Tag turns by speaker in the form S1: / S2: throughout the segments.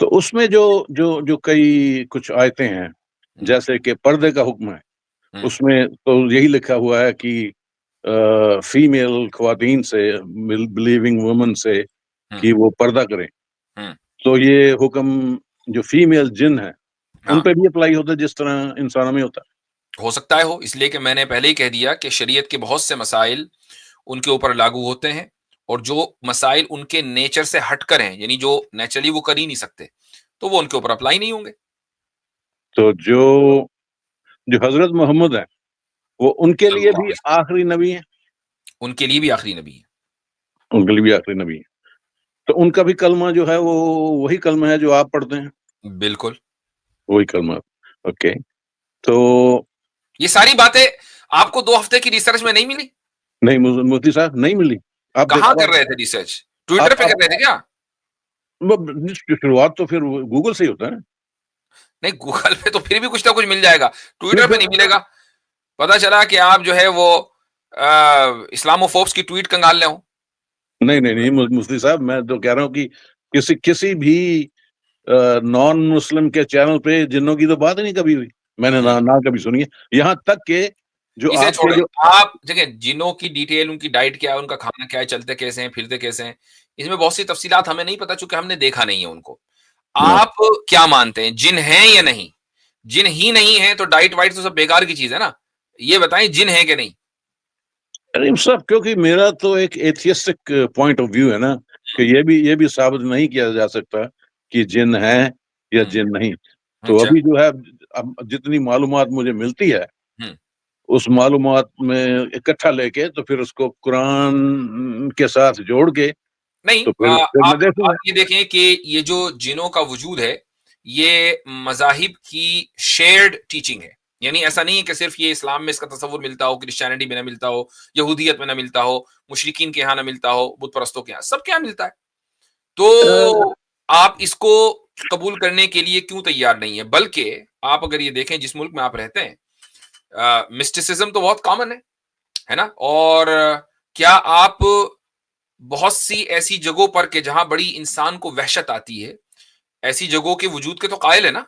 S1: تو اس میں جو کئی کچھ آیتیں ہیں جیسے کہ پردے کا حکم ہے، اس میں تو یہی لکھا ہوا ہے کہ فیمیل خواتین سے، بلیونگ وومن سے کہ وہ پردہ کریں. تو یہ حکم جو فیمیل جن ہے ان پہ بھی اپلائی ہوتا ہے جس طرح انسانوں میں ہوتا ہے؟
S2: ہو سکتا ہے ہو، اس لیے کہ میں نے پہلے ہی کہہ دیا کہ شریعت کے بہت سے مسائل ان کے اوپر لاگو ہوتے ہیں، اور جو مسائل ان کے نیچر سے ہٹ کر ہیں، یعنی جو نیچرلی وہ کر ہی نہیں سکتے، تو وہ ان کے اوپر اپلائی نہیں ہوں گے.
S1: تو جو حضرت محمد ہیں وہ ان کے لیے بھی آخری نبی ہیں؟
S2: ان کے لیے بھی آخری نبی ہے.
S1: ان کے لیے بھی آخری نبی ہیں. تو ان کا بھی کلمہ جو ہے وہ وہی کلمہ ہے جو آپ پڑھتے ہیں؟
S2: بالکل
S1: وہی کلمہ. اوکے. تو
S2: یہ ساری باتیں آپ کو 2 ہفتے کی ریسرچ میں نہیں ملی؟
S1: نہیں مفتی صاحب نہیں ملی. آپ
S2: کہاں کر رہے تھے ریسرچ؟ ٹویٹر پہ کر رہے تھے کیا؟
S1: شروعات تو پھر گوگل سے ہی ہوتا ہے.
S2: نہیں، گوگل پہ تو پھر بھی کچھ نہ کچھ مل جائے گا، ٹویٹر پہ نہیں ملے گا. پتا چلا کہ آپ جو ہے وہ اسلامو فوبس کی ٹویٹ کنگال لے ہوں.
S1: نہیں مفتی صاحب، میں تو کہہ رہا ہوں کہ کسی بھی نان مسلم کے چینل پہ جنوں کی تو بات نہیں کبھی ہوئی، میں نے نہ کبھی سنی ہے. یہاں تک کہ جو
S2: اسے
S1: آپ
S2: چھوڑیں،
S1: کے
S2: آپ دیکھیں جنوں کی ڈیٹیل، ان کی ڈائٹ کیا ہے، ان کا کھانا کیا ہے، چلتے کیسے ہیں، پھرتے کیسے ہیں، اس میں بہت سی تفصیلات ہمیں نہیں پتا چونکہ ہم نے دیکھا نہیں ہے ان کو. آپ کیا مانتے ہیں، جن ہیں یا نہیں؟ جن ہی نہیں ہے تو ڈائٹ وائٹ تو سب بیکار کی چیز ہے نا. یہ بتائیں جن ہے کہ نہیں؟
S1: سب، کیونکہ میرا تو ایک ایتھیسٹک پوائنٹ آف ویو ہے نا کہ یہ بھی ثابت نہیں کیا جا سکتا کہ جن ہے یا جن نہیں. تو ابھی جو ہے جتنی معلومات مجھے ملتی ہے اس معلومات میں اکٹھا لے کے تو پھر اس کو قرآن کے ساتھ جوڑ کے
S2: نہیں،
S1: تو پھر میں دیکھوں گا.
S2: آپ یہ دیکھیں کہ یہ جو جنوں کا وجود ہے یہ مذاہب کی شیئرڈ ٹیچنگ ہے. یعنی ایسا نہیں ہے کہ صرف یہ اسلام میں اس کا تصور ملتا ہو، کرسچینٹی میں نہ ملتا ہو، یہودیت میں نہ ملتا ہو، مشرکین کے یہاں نہ ملتا ہو، بت پرستوں کے یہاں، سب کے یہاں ملتا ہے. تو آپ اس کو قبول کرنے کے لیے کیوں تیار نہیں ہے؟ بلکہ آپ اگر یہ دیکھیں جس ملک میں آپ رہتے ہیں، مسٹیسزم تو بہت کامن ہے نا. اور کیا آپ بہت سی ایسی جگہوں پر کہ جہاں بڑی انسان کو وحشت آتی ہے، ایسی جگہوں کے وجود کے تو قائل ہے نا؟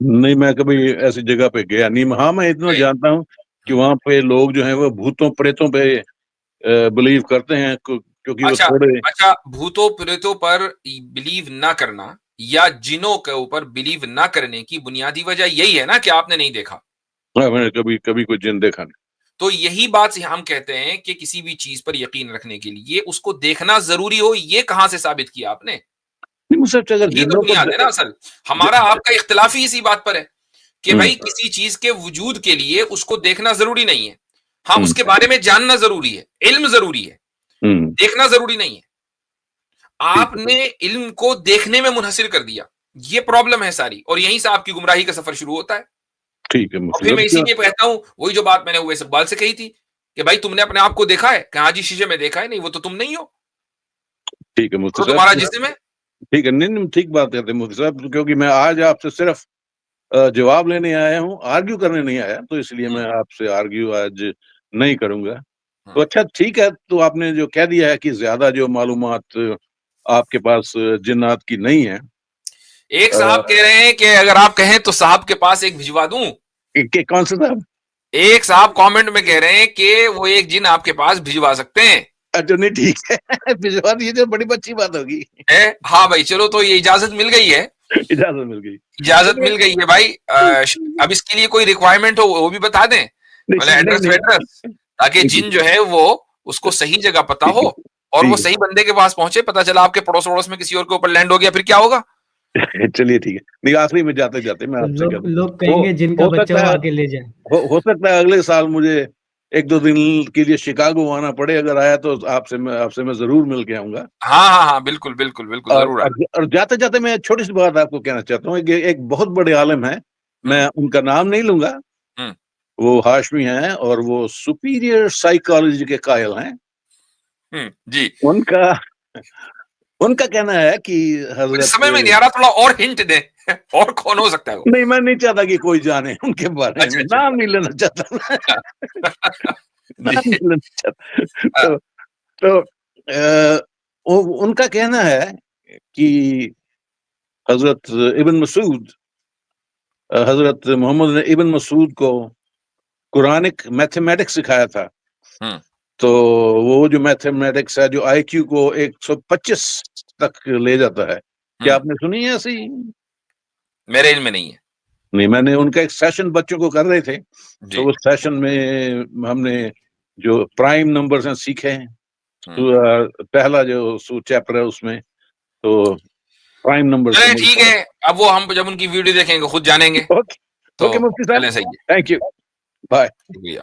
S1: نہیں، میں کبھی ایسی جگہ پہ گیا نہیں. ہاں، میں اتنا جانتا ہوں کہ وہاں پہ لوگ جو ہیں وہ بھوتوں پریتوں پہ بلیو کرتے ہیں کیونکہ وہ تھوڑے.
S2: اچھا، بھوتوں پریتوں پر بلیو نہ کرنا یا جنوں کے اوپر بلیو نہ کرنے کی بنیادی وجہ یہی ہے نا کہ آپ نے نہیں دیکھا.
S1: میں نے کبھی کوئی جن دیکھا نہیں.
S2: تو یہی بات ہم کہتے ہیں کہ کسی بھی چیز پر یقین رکھنے کے لیے اس کو دیکھنا ضروری ہو. یہ کہاں سے ثابت کیا آپ نے؟ یہی تو بنیاد ہے نا. اصل ہمارا آپ کا اختلاف ہی اسی بات پر ہے کہ بھائی کسی چیز کے وجود کے لیے اس کو دیکھنا ضروری نہیں ہے. ہاں، اس کے بارے میں جاننا ضروری ہے، علم ضروری ہے، دیکھنا ضروری نہیں ہے. آپ نے علم کو دیکھنے میں منحصر کر دیا، یہ پرابلم ہے ساری، اور یہیں سے آپ کی گمراہی کا سفر شروع ہوتا ہے.
S1: ٹھیک ہے.
S2: اور پھر میں اسی لیے کہتا ہوں وہی جو بات میں نے اویس اقبال سے کہی تھی کہ بھائی تم نے اپنے آپ کو دیکھا ہے کہ ہاں جی شیشے میں دیکھا ہے، نہیں وہ تو تم نہیں ہو.
S1: ٹھیک ہے مفتی
S2: تمہارا
S1: صاحب،
S2: جسم ہے.
S1: ٹھیک ہے. نہیں، ٹھیک بات کہتے ہیں مفتی صاحب، کیونکہ میں آج آپ سے صرف جواب لینے آیا ہوں، آرگیو کرنے نہیں آیا، تو اس لیے میں آپ سے آرگیو آج نہیں کروں گا. تو اچھا ٹھیک ہے. تو آپ نے جو کہہ دیا ہے کہ زیادہ جو معلومات آپ کے پاس جنات کی نہیں ہے.
S2: ایک صاحب کہہ رہے ہیں کہ اگر آپ کہیں تو صاحب کے پاس ایک بھجوا دوں.
S1: کون سے صاحب؟
S2: ایک صاحب کامنٹ میں کہہ رہے ہیں کہ وہ ایک جن آپ کے پاس بھجوا سکتے ہیں.
S1: اچھا، نہیں ٹھیک ہے، بھجوا دیجیے تو بڑی اچھی بات ہوگی.
S2: ہاں بھائی، چلو تو یہ اجازت مل گئی ہے. اجازت مل گئی ہے بھائی. اب اس کے لیے کوئی ریکوائرمنٹ ہو وہ بھی بتا دیں، ایڈریس ویڈریس، تاکہ جن جو ہے وہ اس کو صحیح جگہ پتا ہو اور وہ صحیح بندے کے پاس پہنچے. پتا چلا آپ کے پڑوس وڑوس میں کسی اور کے اوپر لینڈ ہو گیا، پھر کیا ہوگا؟
S1: چلیے ٹھیک ہے. نہیں، آخری میں جاتے جاتے میں آپ سے
S3: لوگ کہیں گے جن کا بچہ ہو کے لے جائیں.
S1: ہو سکتا ہے اگلے سال مجھے 1-2 دن کے لیے شکاگو آنا پڑے. اگر آیا تو آپ سے میں ضرور مل کے آؤں گا.
S2: ہاں، بالکل ضرور.
S1: اور جاتے جاتے میں چھوٹی سی بات آپ کو کہنا چاہتا ہوں کہ ایک بہت بڑے عالم ہیں، میں ان کا نام نہیں لوں گا، وہ ہاشمی ہیں اور وہ سپیریئر سائیکالوجی کے قائل ہیں.
S2: جی،
S1: ان کا کہنا ہے کہ حضرت
S2: سمجھ میں نہیں آ رہا، تھوڑا اور ہنٹ دیں. اور کون ہو سکتا ہے وہ؟
S1: نہیں، میں نہیں چاہتا کہ کوئی جانے ان کے بارے میں. نام نہیں لینا چاہتا. تو ان کا کہنا ہے کہ حضرت ابن مسعود حضرت محمد نے ابن مسعود کو قرآنک میتھمیٹکس سکھایا تھا. تو وہ جو میتھمیٹکس ہے جو آئی کیو کو 125 تک لے جاتا ہے, کیا آپ نے سنی ہے ایسی؟
S2: میرے علم میں نہیں ہے.
S1: نہیں, میں نے ان کا ایک سیشن بچوں کو کر رہے تھے,
S2: جی.
S1: تو اس سیشن میں ہم نے جو پرائم نمبرز ہیں سیکھے ہیں. پہلا جو چیپٹر ہے اس میں تو پرائم نمبر.
S2: ٹھیک ہے, اب وہ ہم جب ان کی ویڈیو دیکھیں گے خود جانیں گے.
S1: اوکے مفتی صاحب,
S2: صحیح ہے,
S1: تھینک یو, بائے.
S2: شکریہ.